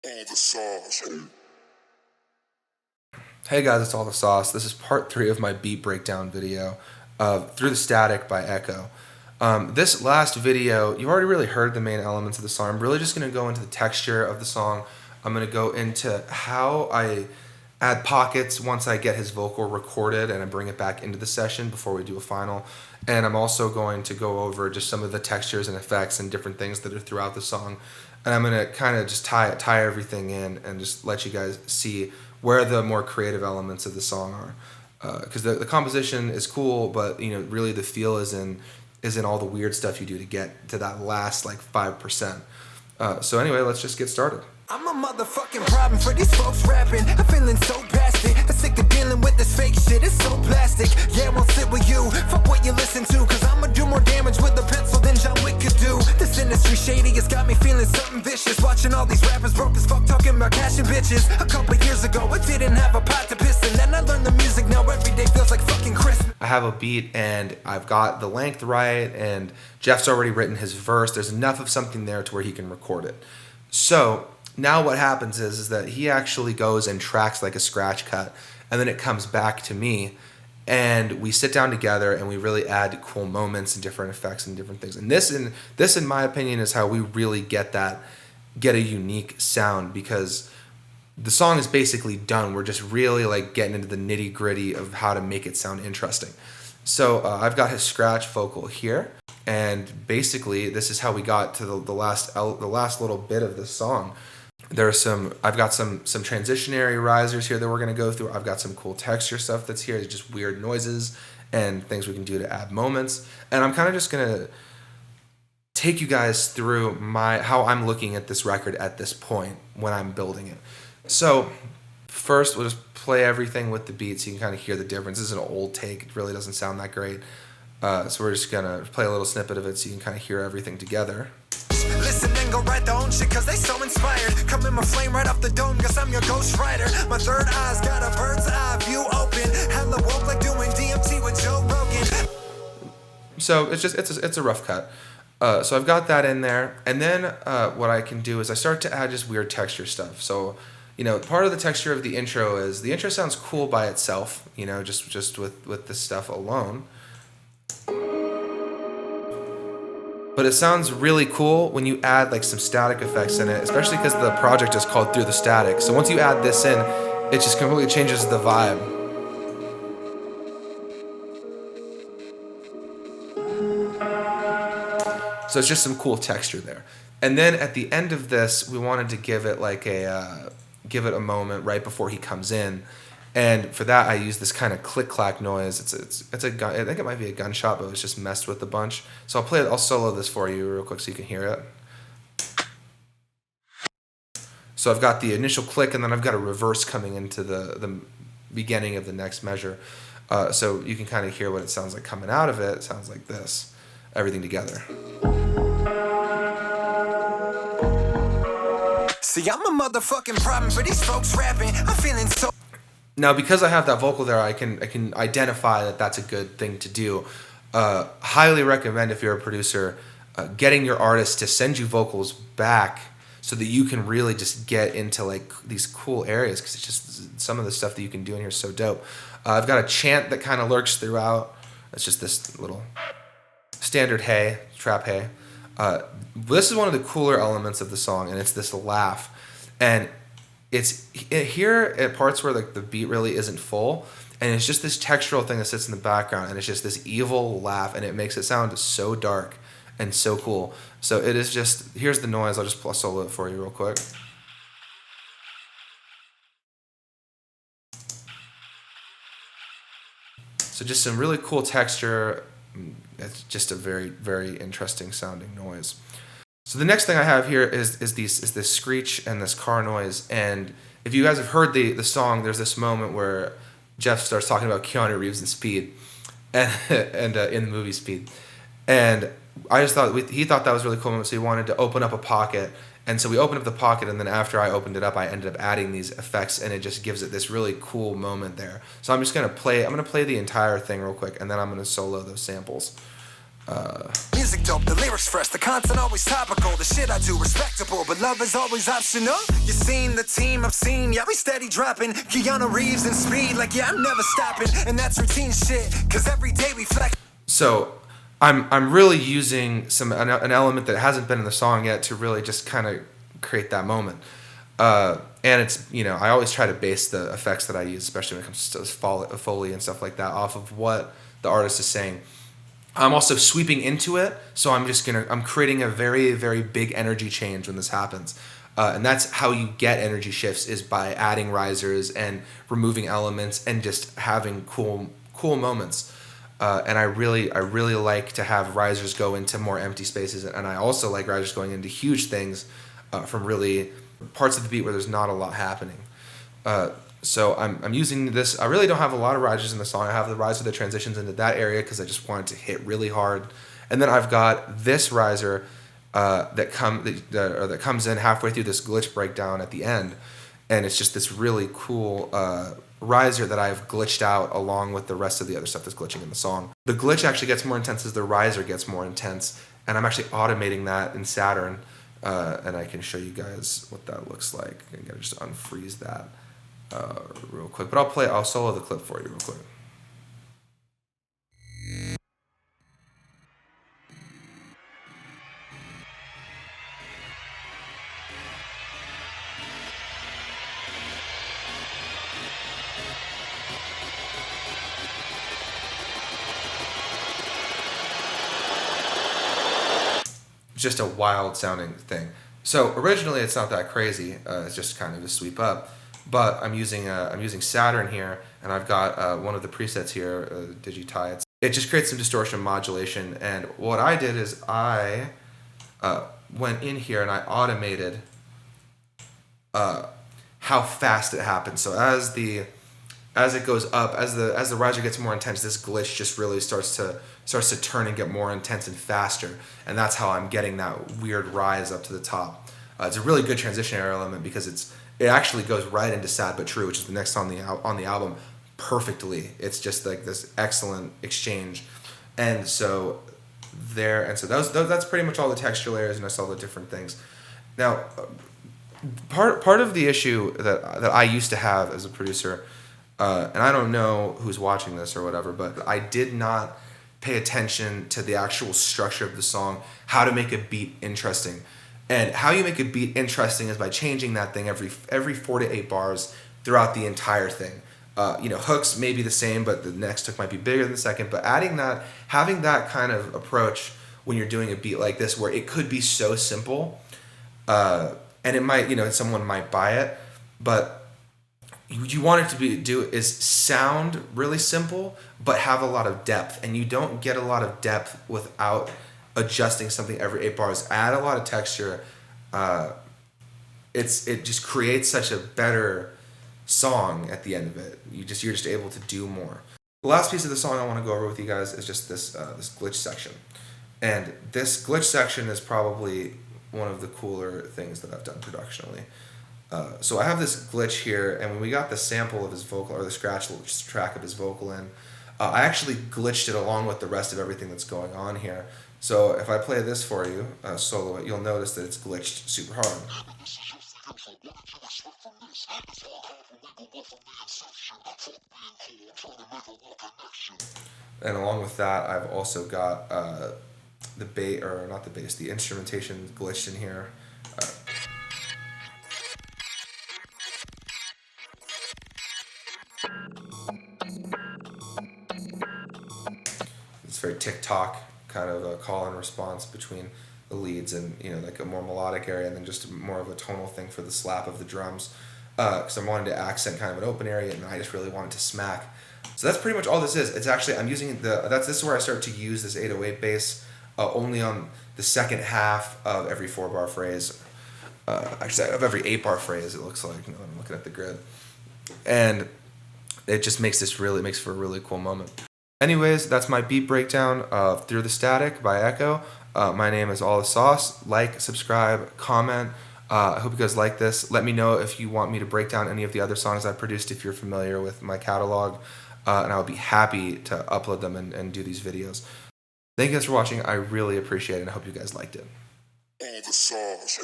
All the sauce. Hey guys, it's All the Sauce. This is part 3 of my beat breakdown video of Through the Static by Ekoh. This last video, you've already really heard the main elements of the song. I'm really just going to go into the texture of the song. I'm going to go into how I add pockets once I get his vocal recorded and I bring it back into the session before we do a final. And I'm also going to go over just some of the textures and effects and different things that are throughout the song. And I'm going to kind of just tie everything in and just let you guys see where the more creative elements of the song are. Because the composition is cool, but really the feel is in all the weird stuff you do to get to that last like 5%. So anyway, let's just get started. I'm a motherfucking problem for these folks rapping. I'm feeling so past it. I'm sick of dealing with this fake shit. It's so plastic. Yeah, I won't sit with you. Fuck what you listen to. Cause I'ma do more damage with a pencil than John Wick could do. This industry shady has got me feeling something vicious. Watching all these rappers broke as fuck talking about cash and bitches. A couple years ago I didn't have a pot to piss in. Then I learned the music. Now every day feels like fucking Christmas. I have a beat and I've got the length right and Jeff's already written his verse. There's enough of something there to where he can record it. So now what happens is that he actually goes and tracks like a scratch cut, and then it comes back to me, and we sit down together and we really add cool moments and different effects and different things. And this in my opinion is how we really get a unique sound, because the song is basically done. We're just really like getting into the nitty gritty of how to make it sound interesting. So I've got his scratch vocal here, and basically this is how we got to the last little bit of this song. I've got some transitionary risers here that we're going to go through. I've got some cool texture stuff that's here. It's just weird noises and things we can do to add moments. And I'm kind of just going to take you guys through how I'm looking at this record at this point when I'm building it. So first, we'll just play everything with the beat so you can kind of hear the difference. This is an old take. It really doesn't sound that great. So we're just going to play a little snippet of it so you can kind of hear everything together. Listen and go write their own shit cause they so inspired. Come in my flame right off the dome cause I'm your ghost rider. My third eye's got a bird's eye view open. Hella woke like doing DMT with Joe Rogan. So it's a rough cut. So I've got that in there. And then what I can do is I start to add just weird texture stuff. So part of the texture of the intro is the intro sounds cool by itself, just with this stuff alone. But it sounds really cool when you add like some static effects in it, especially because the project is called Through the Static. So once you add this in, it just completely changes the vibe. So it's just some cool texture there. And then at the end of this, we wanted to give it like a moment right before he comes in. And for that, I use this kind of click-clack noise. It's a gun. I think it might be a gunshot, but it was just messed with a bunch. So I'll solo this for you real quick so you can hear it. So I've got the initial click, and then I've got a reverse coming into the beginning of the next measure. So you can kind of hear what it sounds like coming out of it. It sounds like this, everything together. See, I'm a motherfucking problem for these folks rapping. I'm feeling so... Now, because I have that vocal there, I can identify that that's a good thing to do. Highly recommend, if you're a producer, getting your artist to send you vocals back so that you can really just get into like these cool areas, because it's just some of the stuff that you can do in here is so dope. I've got a chant that kind of lurks throughout. It's just this little standard hey, trap hey. This is one of the cooler elements of the song, and it's this laugh. And it's here at parts where like the beat really isn't full, and it's just this textural thing that sits in the background, and it's just this evil laugh, and it makes it sound so dark and so cool. So it is just, here's the noise. I'll just solo it for you real quick. So just some really cool texture. It's just a very, very interesting sounding noise. So the next thing I have here is this screech and this car noise. And if you guys have heard the song, there's this moment where Jeff starts talking about Keanu Reeves and Speed, and in the movie Speed. And I just thought he thought that was really cool, so he wanted to open up a pocket. And so we opened up the pocket, and then after I opened it up, I ended up adding these effects, and it just gives it this really cool moment there. So I'm just gonna play the entire thing real quick, and then I'm gonna solo those samples. Music dope, the lyrics fresh, the content always topical. The shit I do respectable, but love is always optional. You seen the team I've seen, yeah, we steady dropping. Keanu Reeves and speed, like yeah, I'm never stopping. And that's routine shit, cause every day we flex. So I'm really using an element that hasn't been in the song yet to really just kind of create that moment. And it's, I always try to base the effects that I use, especially when it comes to Foley and stuff like that, off of what the artist is saying. I'm also sweeping into it, so I'm creating a very, very big energy change when this happens. And that's how you get energy shifts, is by adding risers and removing elements and just having cool moments. And I really like to have risers go into more empty spaces, and I also like risers going into huge things from really parts of the beat where there's not a lot happening. So I'm using this. I really don't have a lot of risers in the song. I have the riser that transitions into that area because I just want it to hit really hard, and then I've got this riser that comes in halfway through this glitch breakdown at the end, and it's just this really cool riser that I've glitched out along with the rest of the other stuff that's glitching in the song. The glitch actually gets more intense as the riser gets more intense, and I'm actually automating that in Saturn, and I can show you guys what that looks like. I'm gonna just unfreeze that real quick, but I'll solo the clip for you real quick. Just a wild sounding thing. So originally it's not that crazy. It's just kind of a sweep up. But I'm using Saturn here, and I've got one of the presets here, Digitides. It just creates some distortion modulation. And what I did is I went in here and I automated how fast it happens. So as it goes up, as the riser gets more intense, this glitch just really starts to turn and get more intense and faster, and that's how I'm getting that weird rise up to the top. It's a really good transitionary element because it actually goes right into Sad But True, which is the next song on the album, perfectly. It's just like this excellent exchange, and so that's pretty much all the texture layers, and that's all the different things. Now, part of the issue that I used to have as a producer. And I don't know who's watching this or whatever, but I did not pay attention to the actual structure of the song, how to make a beat interesting. And how you make a beat interesting is by changing that thing every 4 to 8 bars throughout the entire thing. Hooks may be the same, but the next hook might be bigger than the second. But having that kind of approach when you're doing a beat like this, where it could be so simple, and it might, someone might buy it, but you want it to sound really simple, but have a lot of depth. And you don't get a lot of depth without adjusting something every 8 bars. Add a lot of texture. It just creates such a better song at the end of it. You're just able to do more. The last piece of the song I want to go over with you guys is just this glitch section. And this glitch section is probably one of the cooler things that I've done productionally. So I have this glitch here, and when we got the sample of his vocal, or the scratch track of his vocal in, I actually glitched it along with the rest of everything that's going on here. So if I play this for you, solo it, you'll notice that it's glitched super hard. And along with that, I've also got the instrumentation glitched in here. It's very TikTok kind of a call and response between the leads, and like a more melodic area, and then just more of a tonal thing for the slap of the drums. Because I'm wanting to accent kind of an open area, and I just really wanted to smack. So that's pretty much all this is. It's actually, I'm using this is where I start to use this 808 bass only on the second half of every 4-bar phrase. Actually, of every 8-bar phrase, it looks like. I'm looking at the grid, and it just makes for a really cool moment. Anyways, that's my beat breakdown of Through the Static by Ekoh. My name is All the Sauce. Like, subscribe, comment. I hope you guys like this. Let me know if you want me to break down any of the other songs I produced, if you're familiar with my catalog, and I'll be happy to upload them and do these videos. Thank you guys for watching. I really appreciate it, and I hope you guys liked it. All the sauce.